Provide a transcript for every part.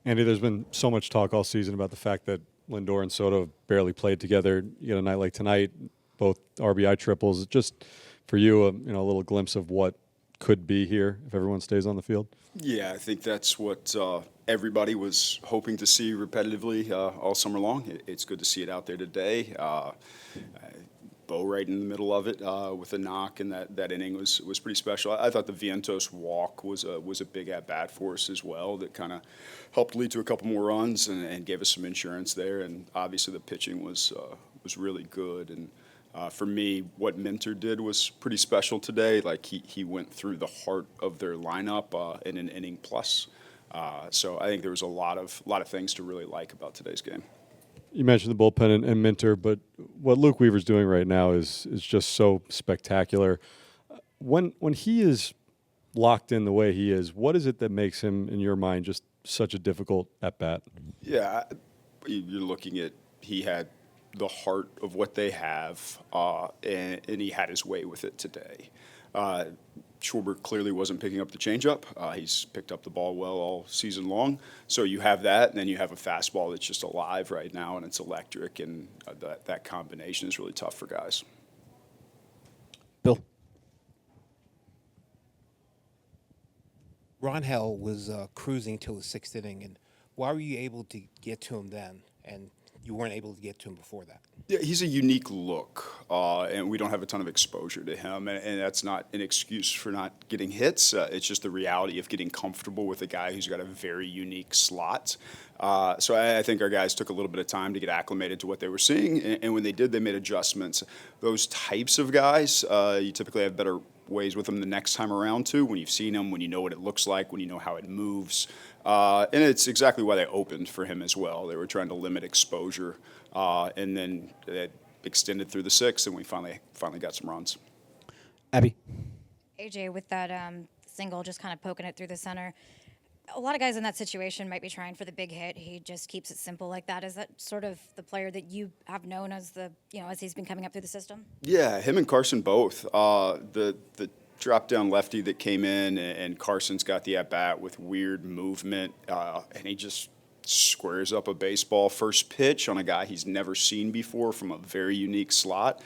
Andy, there's been so much talk all season about the fact that Lindor and Soto have barely played together. You get a night like tonight, both RBI triples. Just for you, a little glimpse of what could be here if everyone stays on the field. Yeah, I think that's what everybody was hoping to see repetitively all summer long. It's good to see it out there today. Bo right in the middle of it with a knock, and that inning was pretty special. I thought the Vientos walk was a big at bat for us as well. That kind of helped lead to a couple more runs and gave us some insurance there. And obviously the pitching was really good. And for me, what Minter did was pretty special today. Like he went through the heart of their lineup in an inning plus. So I think there was a lot of things to really like about today's game. You mentioned the bullpen and Minter, but what Luke Weaver's doing right now is just so spectacular. When he is locked in the way he is, what is it that makes him, in your mind, just such a difficult at bat? Yeah, you're looking at he had the heart of what they have, and he had his way with it today. Schwarber clearly wasn't picking up the changeup. He's picked up the ball well all season long. So you have that, and then you have a fastball that's just alive right now, and it's electric, and that combination is really tough for guys. Bill? Ron Hell was cruising till the sixth inning, and why were you able to get to him then, and you weren't able to get to him before that? Yeah, he's a unique look, and we don't have a ton of exposure to him, and that's not an excuse for not getting hits. It's just the reality of getting comfortable with a guy who's got a very unique slot. So I think our guys took a little bit of time to get acclimated to what they were seeing, and when they did, they made adjustments. Those types of guys, you typically have better ways with them the next time around too, when you've seen him, when you know what it looks like, when you know how it moves. And it's exactly why they opened for him as well. They were trying to limit exposure, and then it extended through the sixth, and we finally got some runs. Abby? AJ, with that single just kind of poking it through the center, a lot of guys in that situation might be trying for the big hit. He just keeps it simple like that. Is that sort of the player that you have known as as he's been coming up through the system? Yeah, him and Carson both. The drop-down lefty that came in, and Carson's got the at-bat with weird movement, and he just squares up a baseball first pitch on a guy he's never seen before from a very unique slot.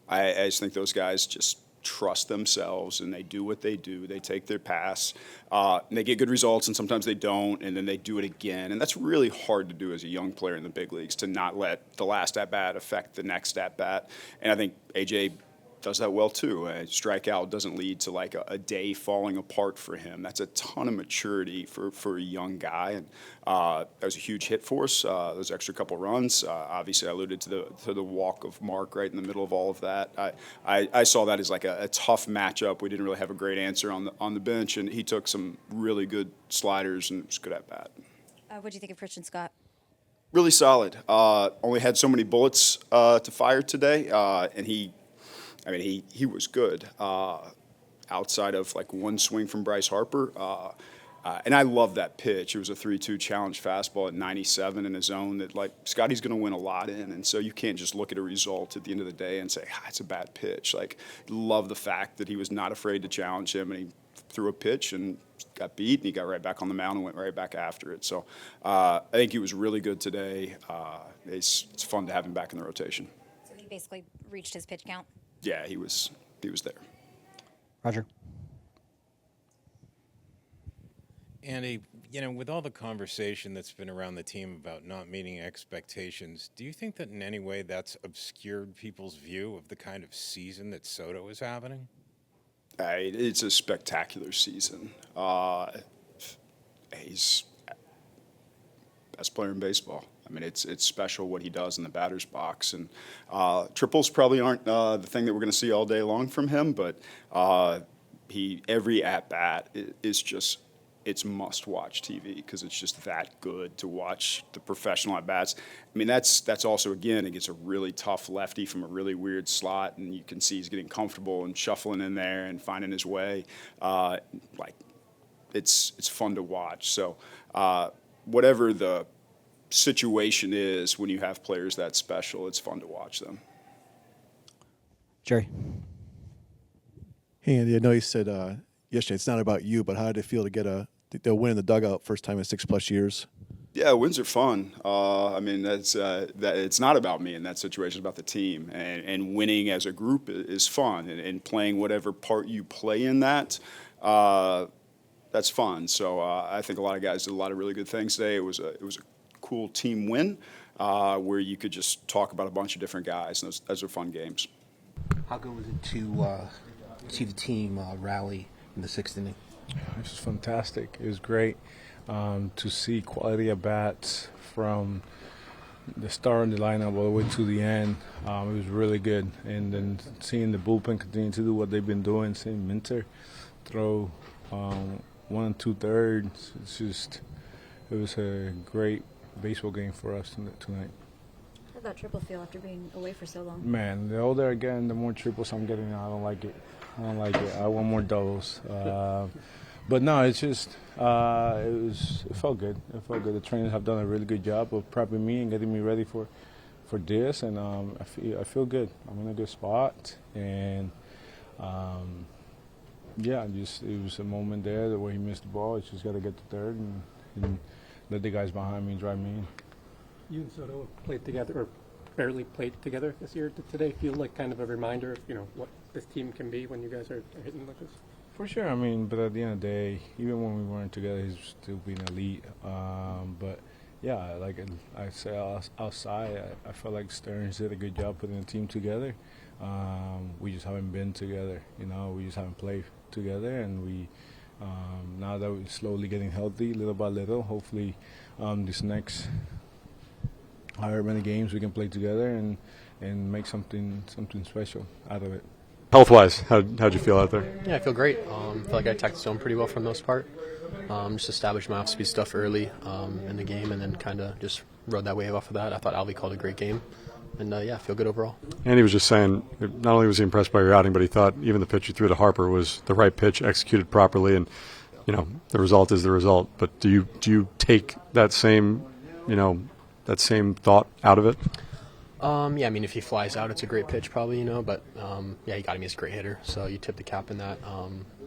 I just think those guys just trust themselves, and they do what they do. They take their pass, and they get good results, and sometimes they don't, and then they do it again. And that's really hard to do as a young player in the big leagues, to not let the last at-bat affect the next at-bat. And I think AJ does that well too. A strikeout doesn't lead to like a day falling apart for him. That's a ton of maturity for a young guy, and that was a huge hit for us. Those extra couple runs. Obviously, I alluded to the walk of Mark right in the middle of all of that. I saw that as like a tough matchup. We didn't really have a great answer on the bench, and he took some really good sliders and was good at bat. What do you think of Christian Scott? Really solid. Only had so many bullets to fire today, and he was good outside of like one swing from Bryce Harper. And I love that pitch. It was a 3-2 challenge fastball at 97 in a zone that like Scotty's going to win a lot in. And so you can't just look at a result at the end of the day and say, it's a bad pitch. Like, love the fact that he was not afraid to challenge him, and he threw a pitch and got beat, and he got right back on the mound and went right back after it. So I think he was really good today. It's fun to have him back in the rotation. So he basically reached his pitch count? Yeah, he was there. Roger? Andy, with all the conversation that's been around the team about not meeting expectations, do you think that in any way that's obscured people's view of the kind of season that Soto is having? It's a spectacular season. He's best player in baseball. I mean, it's special what he does in the batter's box, and triples probably aren't the thing that we're going to see all day long from him. But every at bat is just, it's must-watch TV, because it's just that good to watch the professional at bats. I mean, that's also, again, it gets a really tough lefty from a really weird slot, and you can see he's getting comfortable and shuffling in there and finding his way. It's fun to watch. So whatever the situation is, when you have players that special, it's fun to watch them. Jerry? Hey, Andy, I know you said yesterday it's not about you, but how did it feel to get a win in the dugout first time in 6+ years? Yeah, wins are fun. I mean, that it's not about me in that situation; it's about the team. And winning as a group is fun, and playing whatever part you play in that, that's fun. So I think a lot of guys did a lot of really good things today. It was a cool team win where you could just talk about a bunch of different guys, and those are fun games. How good was it to see the team rally in the sixth inning? It was fantastic. It was great to see quality at bats from the start of the lineup all the way to the end. It was really good. And then seeing the bullpen continue to do what they've been doing, seeing Minter throw 1 2/3. It was a great baseball game for us tonight. How did that triple feel after being away for so long? Man, the older I get, the more triples I'm getting. I don't like it. I want more doubles. But no, it's just it felt good. It felt good. The trainers have done a really good job of prepping me and getting me ready for this, and I feel good. I'm in a good spot, and yeah, it was a moment there where he missed the ball. I just got to get to third and let the guys behind me drive me in. You and Soto played together, or barely played together this year. Did today feel like kind of a reminder of what this team can be when you guys are hitting like this? For sure. I mean, but at the end of the day, even when we weren't together, he's still being elite. But yeah, like I say outside, I felt like Stearns did a good job putting the team together. We just haven't been together. We just haven't played together, and we now that we're slowly getting healthy, little by little. Hopefully, this next however many games we can play together and make something special out of it. Health-wise, how'd you feel out there? Yeah, I feel great. I feel like I attacked the zone pretty well for the most part. Just established my off-speed stuff early in the game, and then kind of just rode that wave off of that. I thought Alvy called a great game, and yeah, I feel good overall. And he was just saying, not only was he impressed by your outing, but he thought even the pitch you threw to Harper was the right pitch, executed properly, and the result is the result. But do you take that same thought out of it? Yeah, I mean, if he flies out, it's a great pitch probably, but yeah, he got him. He's a great hitter, so you tip the cap in that.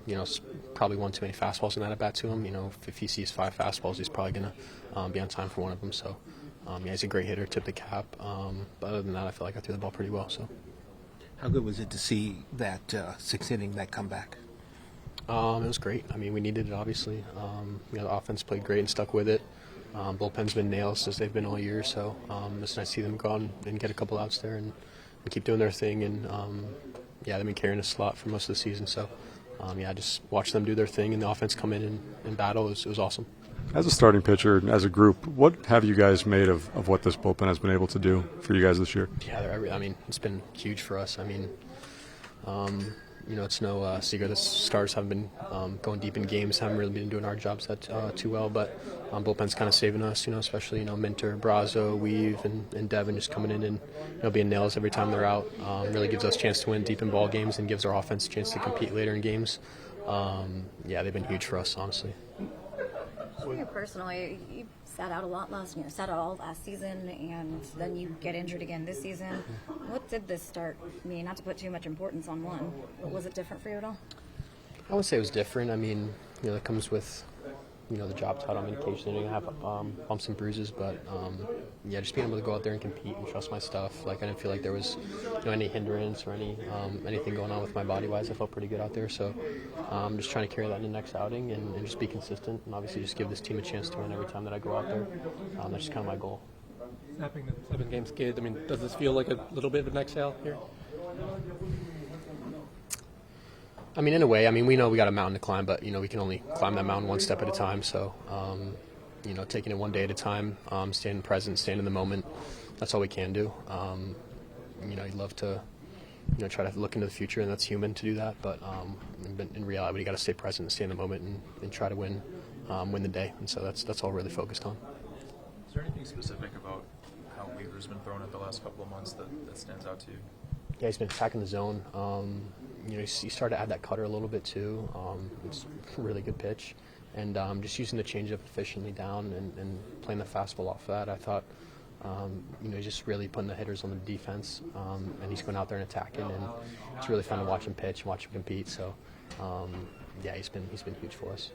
It's probably one too many fastballs in that at bat to him. If he sees 5 fastballs, he's probably going to be on time for one of them. So, yeah, he's a great hitter, tip the cap. But other than that, I feel like I threw the ball pretty well. So, How good was it to see that sixth inning, that comeback? it was great. I mean, we needed it, obviously. The offense played great and stuck with it. Bullpen's been nails as they've been all year, so it's nice to see them go on and get a couple outs there and keep doing their thing. And yeah, they've been carrying us a lot for most of the season. So yeah, just watch them do their thing and the offense come in and battle. It was awesome. As a starting pitcher, as a group, what have you guys made of what this bullpen has been able to do for you guys this year? Yeah, I mean, it's been huge for us. I mean, it's no secret that starters haven't been going deep in games, haven't really been doing our jobs that too well, but bullpen's kind of saving us, especially, Minter, Brazo, Weave, and Devin just coming in and being nails every time they're out. Really gives us a chance to win deep in ball games and gives our offense a chance to compete later in games. Yeah, they've been huge for us, honestly. For you personally, you sat out a lot sat out all last season, and then you get injured again this season. What did this start mean? Not to put too much importance on one, but was it different for you at all? I would say it was different. I mean, that comes with, the job title. I mean, occasionally I have bumps and bruises, but yeah, just being able to go out there and compete and trust my stuff. Like, I didn't feel like there was any hindrance or anything going on with my body-wise. I felt pretty good out there, so I'm just trying to carry that in the next outing and just be consistent and obviously just give this team a chance to win every time that I go out there. That's just kind of my goal. Snapping the 7-game skid, I mean, does this feel like a little bit of an exhale here? I mean, in a way, we know we got a mountain to climb, but, we can only climb that mountain one step at a time. So, taking it one day at a time, staying present, staying in the moment, that's all we can do. You'd love to, try to look into the future, and that's human to do that. But in reality, you got to stay present and stay in the moment and try to win the day. And so that's all we're really focused on. Is there anything specific about how Weaver's been thrown at the last couple of months that stands out to you? Yeah, he's been attacking the zone. He started to add that cutter a little bit too. It's a really good pitch. And just using the changeup efficiently down and playing the fastball off that, I thought, he's just really putting the hitters on the defense. And he's going out there and attacking. And it's really fun to watch him pitch and watch him compete. So, yeah, he's been huge for us.